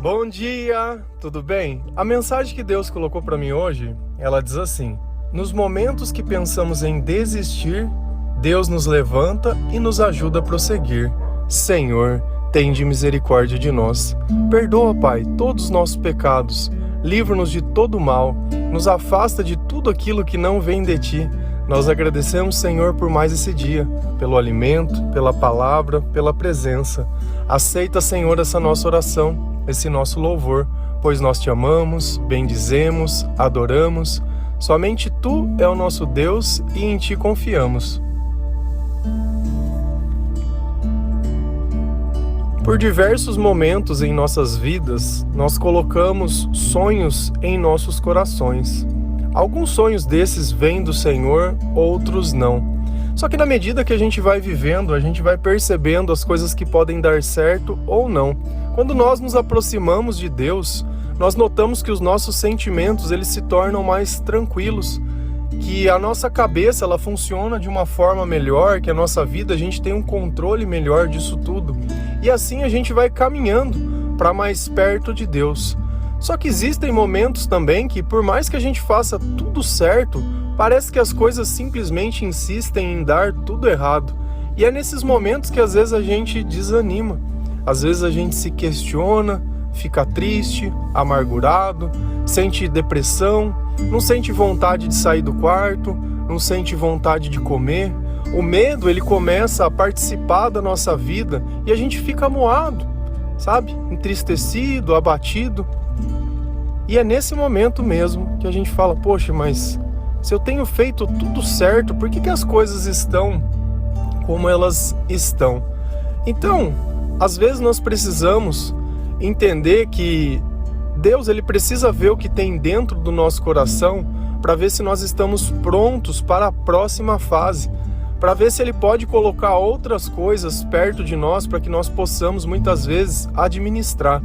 Bom dia, tudo bem? A mensagem que Deus colocou para mim hoje, ela diz assim: nos momentos que pensamos em desistir, Deus nos levanta e nos ajuda a prosseguir. Senhor, tende misericórdia de nós. Perdoa, Pai, todos os nossos pecados. Livra-nos de todo mal. Nos afasta de tudo aquilo que não vem de Ti. Nós agradecemos, Senhor, por mais esse dia, pelo alimento, pela palavra, pela presença. Aceita, Senhor, essa nossa oração, esse nosso louvor, pois nós Te amamos, bendizemos, adoramos. Somente Tu é o nosso Deus e em Ti confiamos. Por diversos momentos em nossas vidas, nós colocamos sonhos em nossos corações. Alguns sonhos desses vêm do Senhor, outros não. Só que na medida que a gente vai vivendo, a gente vai percebendo as coisas que podem dar certo ou não. Quando nós nos aproximamos de Deus, nós notamos que os nossos sentimentos eles se tornam mais tranquilos, que a nossa cabeça ela funciona de uma forma melhor, que a nossa vida a gente tem um controle melhor disso tudo. E assim a gente vai caminhando para mais perto de Deus. Só que existem momentos também que, por mais que a gente faça tudo certo, parece que as coisas simplesmente insistem em dar tudo errado. E é nesses momentos que às vezes a gente desanima. Às vezes a gente se questiona, fica triste, amargurado, sente depressão, não sente vontade de sair do quarto, não sente vontade de comer. O medo, ele começa a participar da nossa vida e a gente fica amuado, sabe? Entristecido, abatido. E é nesse momento mesmo que a gente fala, poxa, mas se eu tenho feito tudo certo, por que as coisas estão como elas estão? Então, às vezes nós precisamos entender que Deus ele precisa ver o que tem dentro do nosso coração para ver se nós estamos prontos para a próxima fase, para ver se Ele pode colocar outras coisas perto de nós para que nós possamos muitas vezes administrar.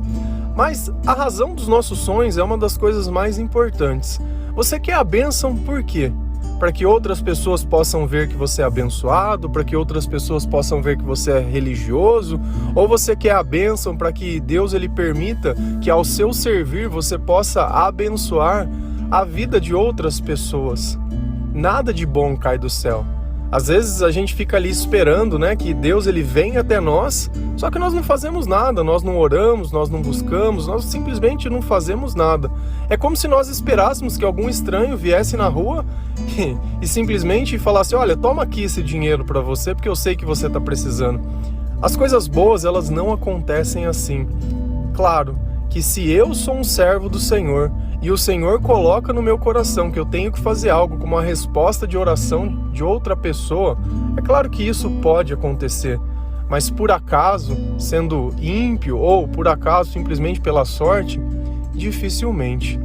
Mas a razão dos nossos sonhos é uma das coisas mais importantes. Você quer a bênção por quê? Para que outras pessoas possam ver que você é abençoado, para que outras pessoas possam ver que você é religioso, ou você quer a bênção para que Deus ele permita que ao seu servir você possa abençoar a vida de outras pessoas? Nada de bom cai do céu. Às vezes a gente fica ali esperando, que Deus ele venha até nós, só que nós não fazemos nada, nós não oramos, nós não buscamos, nós simplesmente não fazemos nada. É como se nós esperássemos que algum estranho viesse na rua e simplesmente falasse, olha, toma aqui esse dinheiro para você, porque eu sei que você está precisando. As coisas boas, elas não acontecem assim. Claro que se eu sou um servo do Senhor e o Senhor coloca no meu coração que eu tenho que fazer algo como uma resposta de oração de outra pessoa, é claro que isso pode acontecer. Mas por acaso, sendo ímpio ou por acaso simplesmente pela sorte, dificilmente.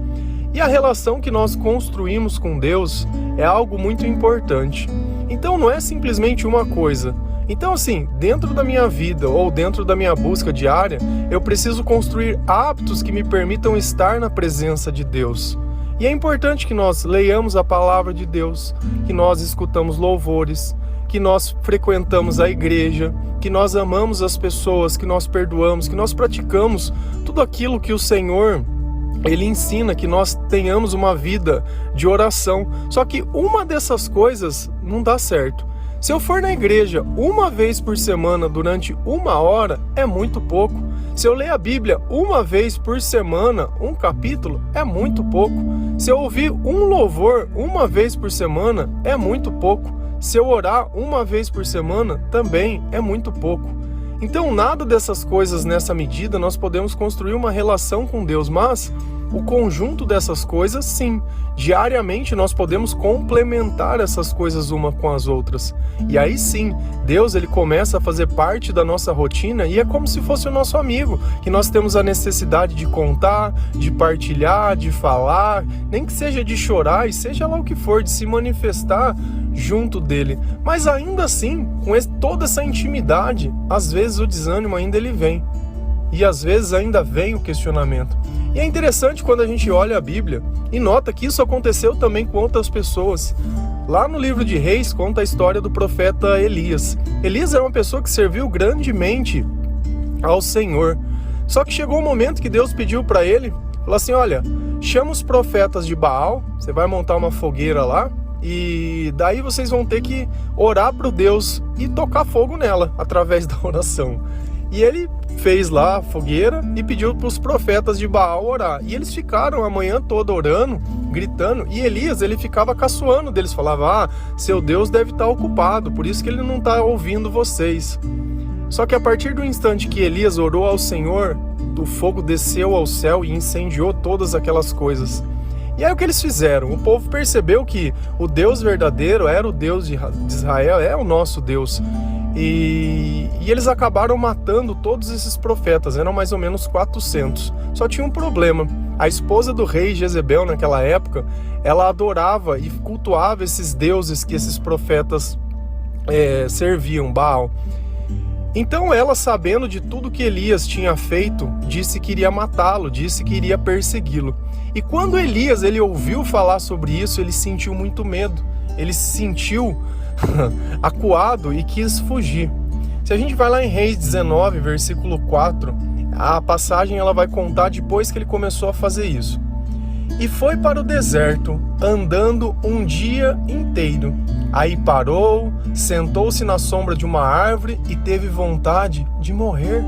E a relação que nós construímos com Deus é algo muito importante. Então não é simplesmente uma coisa. Então assim, dentro da minha vida ou dentro da minha busca diária, eu preciso construir hábitos que me permitam estar na presença de Deus. E é importante que nós leiamos a palavra de Deus, que nós escutamos louvores, que nós frequentamos a igreja, que nós amamos as pessoas, que nós perdoamos, que nós praticamos tudo aquilo que o Senhor Ele ensina, que nós tenhamos uma vida de oração. Só que uma dessas coisas não dá certo. Se eu for na igreja uma vez por semana durante 1 hora, é muito pouco. Se eu ler a Bíblia uma vez por semana, um capítulo, é muito pouco. Se eu ouvir um louvor uma vez por semana, é muito pouco. Se eu orar uma vez por semana, também é muito pouco. Então, nada dessas coisas nessa medida nós podemos construir uma relação com Deus, mas o conjunto dessas coisas, sim. Diariamente nós podemos complementar essas coisas uma com as outras. E aí sim, Deus ele começa a fazer parte da nossa rotina e é como se fosse o nosso amigo, que nós temos a necessidade de contar, de partilhar, de falar, nem que seja de chorar e seja lá o que for, de se manifestar junto dele. Mas ainda assim, com toda essa intimidade, às vezes o desânimo ainda ele vem. E às vezes ainda vem o questionamento. E é interessante quando a gente olha a Bíblia e nota que isso aconteceu também com outras pessoas. Lá no livro de Reis conta a história do profeta Elias. Elias era uma pessoa que serviu grandemente ao Senhor. Só que chegou um momento que Deus pediu para ele, falou assim, olha, chama os profetas de Baal, você vai montar uma fogueira lá, e daí vocês vão ter que orar para o Deus e tocar fogo nela, através da oração. E ele fez lá a fogueira e pediu para os profetas de Baal orar. E eles ficaram a manhã toda orando, gritando. E Elias, ele ficava caçoando deles, falava, seu Deus deve estar ocupado, por isso que ele não está ouvindo vocês. Só que a partir do instante que Elias orou ao Senhor, o fogo desceu ao céu e incendiou todas aquelas coisas. E aí o que eles fizeram? O povo percebeu que o Deus verdadeiro era o Deus de Israel, é o nosso Deus. E eles acabaram matando todos esses profetas, eram mais ou menos 400. Só tinha um problema, a esposa do rei Jezebel naquela época, ela adorava e cultuava esses deuses que esses profetas serviam, Baal. Então ela, sabendo de tudo que Elias tinha feito, disse que iria matá-lo, disse que iria persegui-lo. E quando Elias ele ouviu falar sobre isso, ele sentiu muito medo, ele se sentiu acuado e quis fugir. Se a gente vai lá em Reis 19, versículo 4, a passagem ela vai contar depois que ele começou a fazer isso. E foi para o deserto, andando um dia inteiro. Aí parou, sentou-se na sombra de uma árvore e teve vontade de morrer.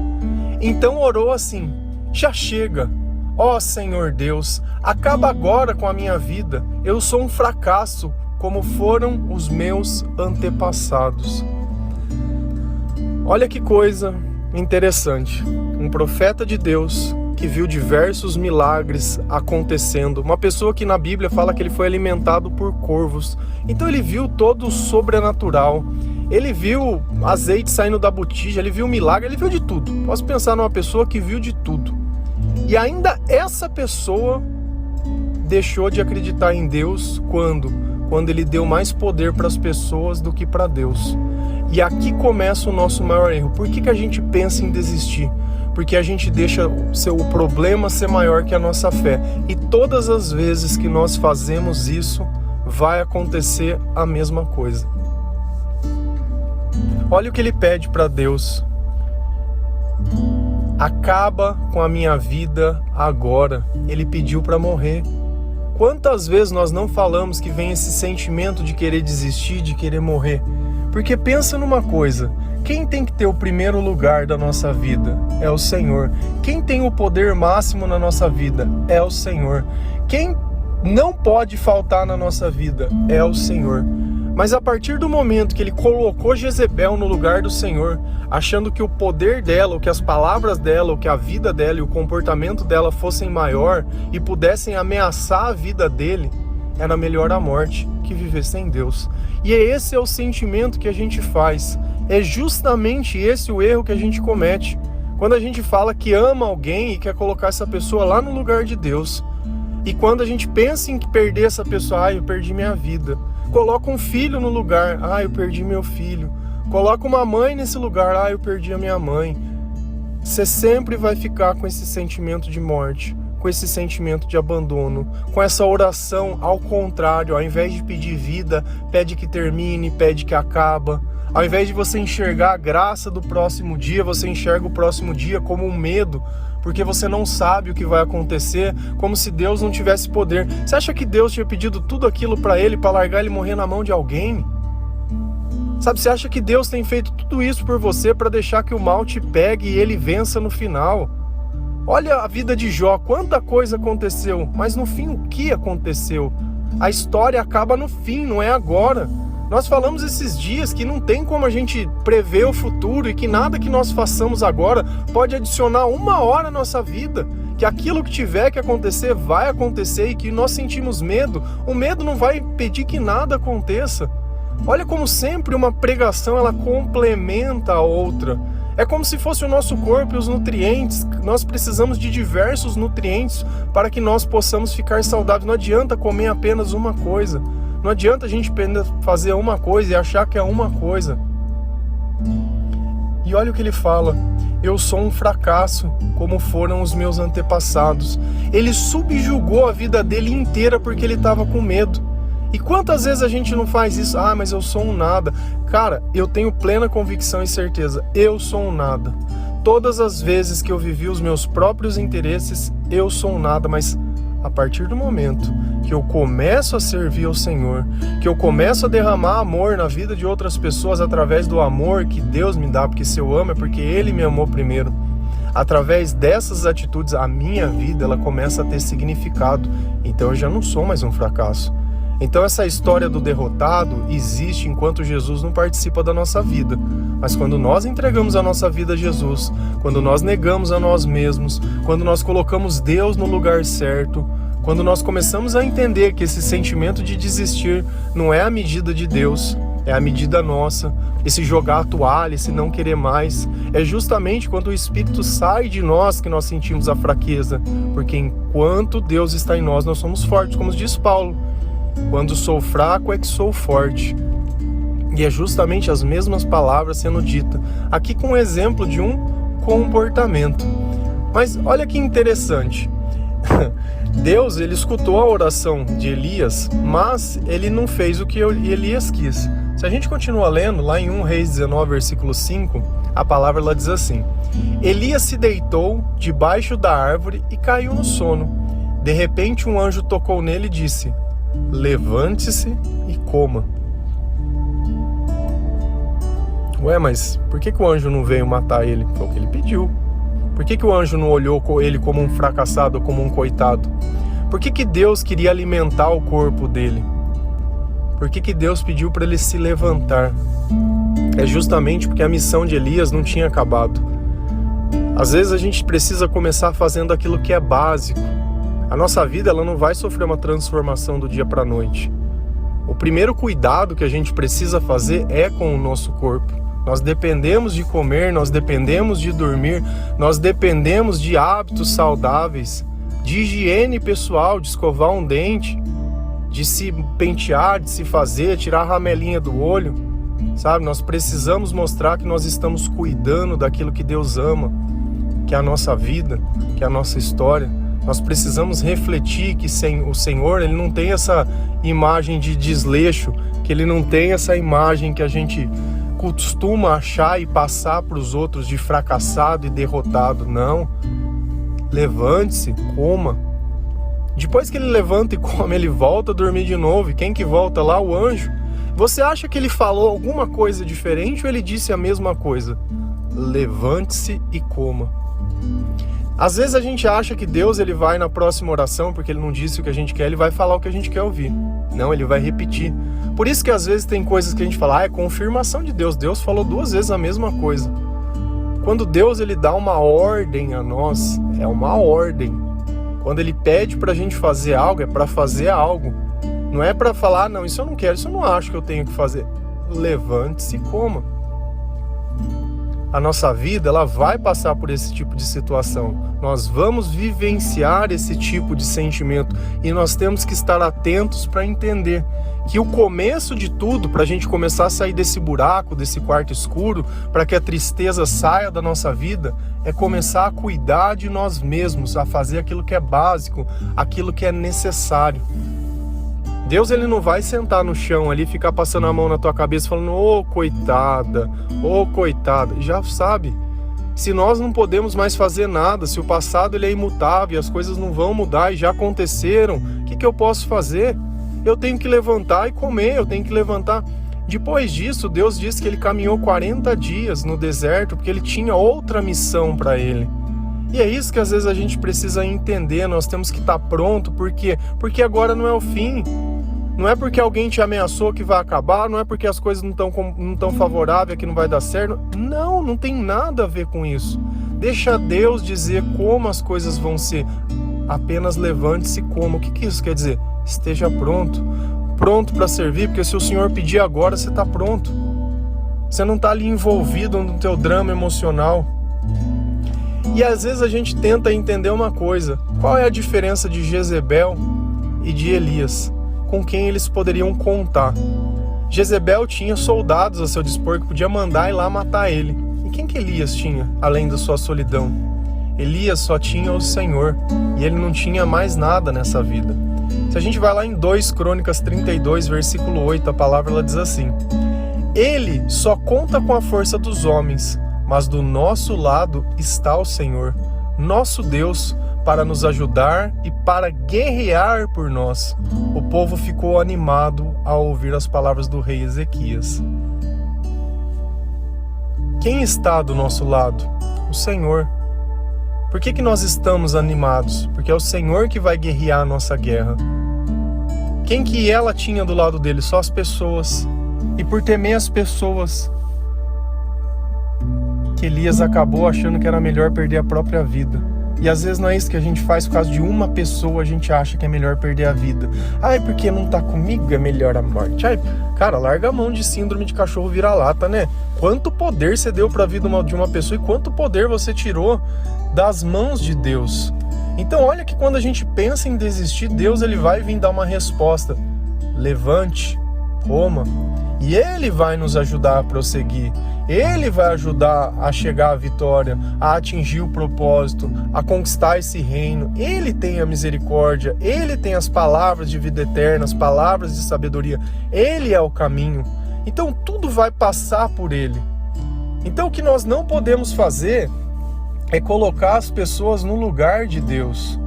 Então orou assim, já chega, ó Senhor Deus, acaba agora com a minha vida, eu sou um fracasso, como foram os meus antepassados. Olha que coisa interessante, um profeta de Deus que viu diversos milagres acontecendo, uma pessoa que na Bíblia fala que ele foi alimentado por corvos, então ele viu todo o sobrenatural, ele viu azeite saindo da botija, ele viu milagre, ele viu de tudo. Posso pensar numa pessoa que viu de tudo, e ainda essa pessoa deixou de acreditar em Deus quando ele deu mais poder para as pessoas do que para Deus. E aqui começa o nosso maior erro. Por que a gente pensa em desistir? Porque a gente deixa o problema ser maior que a nossa fé. E todas as vezes que nós fazemos isso, vai acontecer a mesma coisa. Olha o que ele pede para Deus. Acaba com a minha vida agora. Ele pediu para morrer. Quantas vezes nós não falamos que vem esse sentimento de querer desistir, de querer morrer? Porque pensa numa coisa, quem tem que ter o primeiro lugar da nossa vida? É o Senhor. Quem tem o poder máximo na nossa vida? É o Senhor. Quem não pode faltar na nossa vida? É o Senhor. Mas a partir do momento que ele colocou Jezebel no lugar do Senhor, achando que o poder dela, ou que as palavras dela, ou que a vida dela e o comportamento dela fossem maior e pudessem ameaçar a vida dele, era melhor a morte que viver sem Deus. E esse é o sentimento que a gente faz. É justamente esse o erro que a gente comete. Quando a gente fala que ama alguém e quer colocar essa pessoa lá no lugar de Deus. E quando a gente pensa em perder essa pessoa, eu perdi minha vida. Coloca um filho no lugar, eu perdi meu filho. Coloca uma mãe nesse lugar, eu perdi a minha mãe. Você sempre vai ficar com esse sentimento de morte, com esse sentimento de abandono, com essa oração ao contrário, ao invés de pedir vida, pede que termine, pede que acaba. Ao invés de você enxergar a graça do próximo dia, você enxerga o próximo dia como um medo, porque você não sabe o que vai acontecer, como se Deus não tivesse poder. Você acha que Deus tinha pedido tudo aquilo para ele, para largar ele morrer na mão de alguém? Sabe, você acha que Deus tem feito tudo isso por você para deixar que o mal te pegue e ele vença no final? Olha a vida de Jó, quanta coisa aconteceu, mas no fim o que aconteceu? A história acaba no fim, não é agora. Nós falamos esses dias que não tem como a gente prever o futuro e que nada que nós façamos agora pode adicionar uma hora à nossa vida, que aquilo que tiver que acontecer vai acontecer e que nós sentimos medo, o medo não vai impedir que nada aconteça. Olha como sempre uma pregação ela complementa a outra. É como se fosse o nosso corpo e os nutrientes. Nós precisamos de diversos nutrientes para que nós possamos ficar saudáveis. Não adianta comer apenas uma coisa. Não adianta a gente fazer uma coisa e achar que é uma coisa. E olha o que ele fala. Eu sou um fracasso, como foram os meus antepassados. Ele subjugou a vida dele inteira porque ele estava com medo. E quantas vezes a gente não faz isso? Mas eu sou um nada. Cara, eu tenho plena convicção e certeza. Eu sou um nada. Todas as vezes que eu vivi os meus próprios interesses, eu sou um nada, mas a partir do momento que eu começo a servir ao Senhor, que eu começo a derramar amor na vida de outras pessoas através do amor que Deus me dá, porque se eu amo é porque Ele me amou primeiro. Através dessas atitudes, a minha vida ela começa a ter significado. Então eu já não sou mais um fracasso. Então essa história do derrotado existe enquanto Jesus não participa da nossa vida. Mas quando nós entregamos a nossa vida a Jesus, quando nós negamos a nós mesmos, quando nós colocamos Deus no lugar certo, quando nós começamos a entender que esse sentimento de desistir não é a medida de Deus, é a medida nossa, esse jogar a toalha, esse não querer mais, é justamente quando o Espírito sai de nós que nós sentimos a fraqueza, porque enquanto Deus está em nós, nós somos fortes, como diz Paulo. Quando sou fraco é que sou forte. E é justamente as mesmas palavras sendo ditas aqui com um exemplo de um comportamento. Mas olha que interessante. Deus, ele escutou a oração de Elias, mas ele não fez o que Elias quis. Se a gente continua lendo, lá em 1 Reis 19, versículo 5, a palavra ela diz assim: Elias se deitou debaixo da árvore e caiu no sono. De repente um anjo tocou nele e disse: levante-se e coma. Ué, mas por que o anjo não veio matar ele? Foi o que ele pediu. Por que o anjo não olhou ele como um fracassado, como um coitado? Por que Deus queria alimentar o corpo dele? Por que Deus pediu para ele se levantar? É justamente porque a missão de Elias não tinha acabado. Às vezes a gente precisa começar fazendo aquilo que é básico. A nossa vida ela não vai sofrer uma transformação do dia para a noite. O primeiro cuidado que a gente precisa fazer é com o nosso corpo. Nós dependemos de comer, nós dependemos de dormir, nós dependemos de hábitos saudáveis, de higiene pessoal, de escovar um dente, de se pentear, de se fazer, tirar a ramelinha do olho, sabe? Nós precisamos mostrar que nós estamos cuidando daquilo que Deus ama, que é a nossa vida, que é a nossa história. Nós precisamos refletir que o Senhor ele não tem essa imagem de desleixo, que Ele não tem essa imagem que a gente costuma achar e passar para os outros de fracassado e derrotado. Não. Levante-se, coma. Depois que ele levanta e come, ele volta a dormir de novo. E quem que volta lá? O anjo. Você acha que ele falou alguma coisa diferente ou ele disse a mesma coisa? Levante-se e coma. Às vezes a gente acha que Deus ele vai na próxima oração, porque Ele não disse o que a gente quer, Ele vai falar o que a gente quer ouvir. Não, Ele vai repetir. Por isso que às vezes tem coisas que a gente fala, é confirmação de Deus. Deus falou 2 vezes a mesma coisa. Quando Deus ele dá uma ordem a nós, é uma ordem. Quando Ele pede pra gente fazer algo, é pra fazer algo. Não é pra falar, não, isso eu não quero, isso eu não acho que eu tenho que fazer. Levante-se e coma. A nossa vida ela vai passar por esse tipo de situação. Nós vamos vivenciar esse tipo de sentimento e nós temos que estar atentos para entender que o começo de tudo, para a gente começar a sair desse buraco, desse quarto escuro, para que a tristeza saia da nossa vida, é começar a cuidar de nós mesmos, a fazer aquilo que é básico, aquilo que é necessário. Deus ele não vai sentar no chão ali, ficar passando a mão na tua cabeça falando, ô coitada, ô coitada. Já sabe, se nós não podemos mais fazer nada, se o passado ele é imutável e as coisas não vão mudar e já aconteceram, o que eu posso fazer? Eu tenho que levantar e comer, eu tenho que levantar. Depois disso, Deus disse que ele caminhou 40 dias no deserto porque ele tinha outra missão para ele. E é isso que às vezes a gente precisa entender, nós temos que estar pronto, por quê? Porque agora não é o fim. Não é porque alguém te ameaçou que vai acabar, não é porque as coisas não estão favoráveis, que não vai dar certo. Não, não tem nada a ver com isso. Deixa Deus dizer como as coisas vão ser. Apenas levante-se e coma. O que isso quer dizer? Esteja pronto. Pronto para servir, porque se o Senhor pedir agora, você está pronto. Você não está ali envolvido no teu drama emocional. E às vezes a gente tenta entender uma coisa. Qual é a diferença de Jezebel e de Elias? Com quem eles poderiam contar. Jezebel tinha soldados a seu dispor que podia mandar ir lá matar ele. E quem que Elias tinha, além da sua solidão? Elias só tinha o Senhor, e ele não tinha mais nada nessa vida. Se a gente vai lá em 2 Crônicas 32, versículo 8, a palavra ela diz assim: Ele só conta com a força dos homens, mas do nosso lado está o Senhor, nosso Deus, para nos ajudar e para guerrear por nós. O povo ficou animado ao ouvir as palavras do rei Ezequias. Quem está do nosso lado? O Senhor. Por que nós estamos animados? Porque é o Senhor que vai guerrear a nossa guerra. Quem que ela tinha do lado dele? Só as pessoas. E por temer as pessoas, que Elias acabou achando que era melhor perder a própria vida. E às vezes não é isso que a gente faz, por causa de uma pessoa a gente acha que é melhor perder a vida. Ai, porque não tá comigo é melhor a morte. Ai, cara, larga a mão de síndrome de cachorro vira-lata, né? Quanto poder você deu pra vida de uma pessoa e quanto poder você tirou das mãos de Deus. Então olha que quando a gente pensa em desistir, Deus ele vai vir dar uma resposta. Levante, coma, e Ele vai nos ajudar a prosseguir. Ele vai ajudar a chegar à vitória, a atingir o propósito, a conquistar esse reino. Ele tem a misericórdia, Ele tem as palavras de vida eterna, as palavras de sabedoria. Ele é o caminho. Então tudo vai passar por Ele. Então o que nós não podemos fazer é colocar as pessoas no lugar de Deus.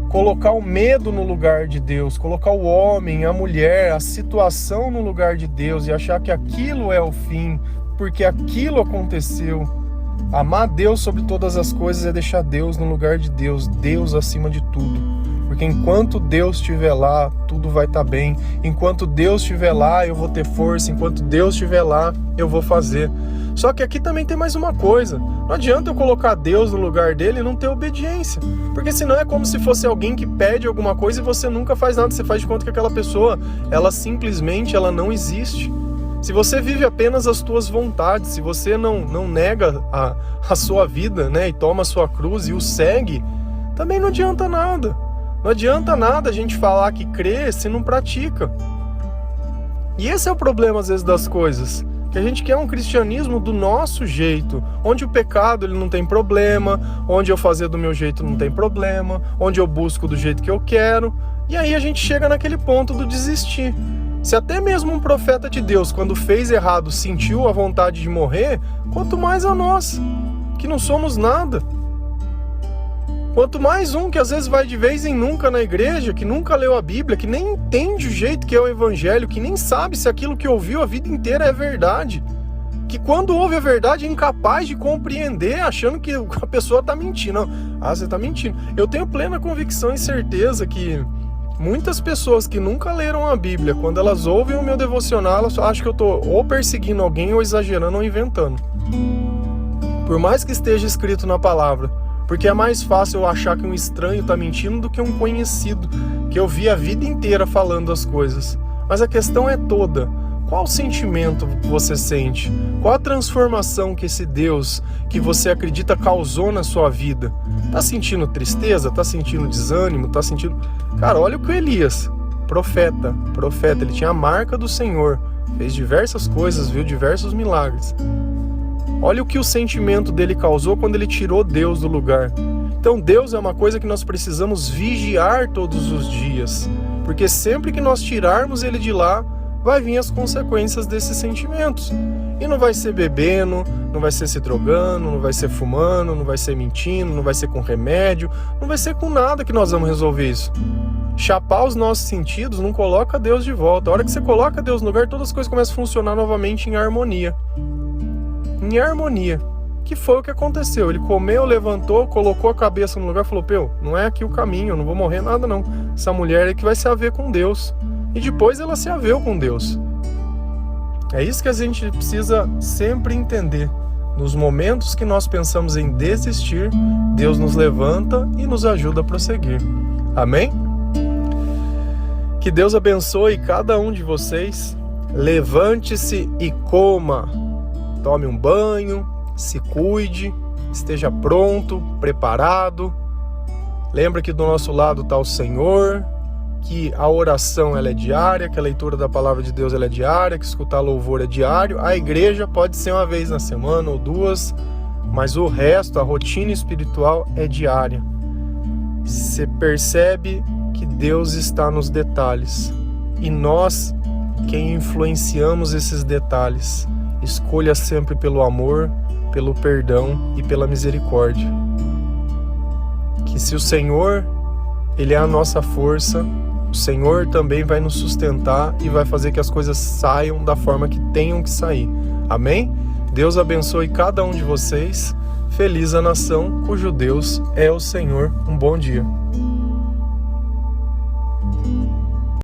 Colocar o medo no lugar de Deus, colocar o homem, a mulher, a situação no lugar de Deus e achar que aquilo é o fim, porque aquilo aconteceu. Amar Deus sobre todas as coisas é deixar Deus no lugar de Deus, Deus acima de tudo. Porque enquanto Deus estiver lá, tudo vai estar bem. Enquanto Deus estiver lá, eu vou ter força. Enquanto Deus estiver lá, eu vou fazer. Só que aqui também tem mais uma coisa. Não adianta eu colocar Deus no lugar dele e não ter obediência. Porque senão é como se fosse alguém que pede alguma coisa e você nunca faz nada. Você faz de conta que aquela pessoa, ela simplesmente não existe. Se você vive apenas as tuas vontades, se você não nega a sua vida, né, e toma a sua cruz e o segue, também não adianta nada. Não adianta nada a gente falar que crê se não pratica. E esse é o problema às vezes das coisas. Que a gente quer um cristianismo do nosso jeito, onde o pecado ele não tem problema, onde eu fazer do meu jeito não tem problema, onde eu busco do jeito que eu quero, e aí a gente chega naquele ponto do desistir. Se até mesmo um profeta de Deus, quando fez errado, sentiu a vontade de morrer, quanto mais a nós, que não somos nada. Quanto mais um que às vezes vai de vez em nunca na igreja, que nunca leu a Bíblia, que nem entende o jeito que é o evangelho, que nem sabe se aquilo que ouviu a vida inteira é verdade. Que quando ouve a verdade é incapaz de compreender, achando que a pessoa está mentindo. Ah, você está mentindo. Eu tenho plena convicção e certeza que muitas pessoas que nunca leram a Bíblia, quando elas ouvem o meu devocional, elas acham que eu estou ou perseguindo alguém, ou exagerando, ou inventando. Por mais que esteja escrito na palavra. Porque é mais fácil eu achar que um estranho está mentindo do que um conhecido, que eu vi a vida inteira falando as coisas. Mas a questão é toda, qual sentimento você sente? Qual a transformação que esse Deus que você acredita causou na sua vida? Tá sentindo tristeza? Tá sentindo desânimo? Tá sentindo... Cara, olha o que o Elias, profeta, ele tinha a marca do Senhor, fez diversas coisas, viu diversos milagres. Olha o que o sentimento dele causou quando ele tirou Deus do lugar. Então Deus é uma coisa que nós precisamos vigiar todos os dias. Porque sempre que nós tirarmos ele de lá, vai vir as consequências desses sentimentos. E não vai ser bebendo, não vai ser se drogando, não vai ser fumando, não vai ser mentindo, não vai ser com remédio, não vai ser com nada que nós vamos resolver isso. Chapar os nossos sentidos não coloca Deus de volta. A hora que você coloca Deus no lugar, todas as coisas começam a funcionar novamente em harmonia. Em harmonia, que foi o que aconteceu. Ele comeu, levantou, colocou a cabeça no lugar e falou, não é aqui o caminho, eu não vou morrer nada não. Essa mulher é que vai se haver com Deus. E depois ela se haveu com Deus. É isso que a gente precisa sempre entender. Nos momentos que nós pensamos em desistir, Deus nos levanta e nos ajuda a prosseguir. Amém? Que Deus abençoe cada um de vocês. Levante-se e coma. Tome um banho, se cuide, esteja pronto, preparado. Lembra que do nosso lado está o Senhor, que a oração ela é diária, que a leitura da palavra de Deus ela é diária, que escutar louvor é diário. A igreja pode ser uma vez na semana ou duas, mas o resto, a rotina espiritual é diária. Você percebe que Deus está nos detalhes e nós quem influenciamos esses detalhes. Escolha sempre pelo amor, pelo perdão e pela misericórdia. Que se o Senhor, Ele é a nossa força, o Senhor também vai nos sustentar e vai fazer que as coisas saiam da forma que tenham que sair. Amém? Deus abençoe cada um de vocês. Feliz a nação cujo Deus é o Senhor. Um bom dia.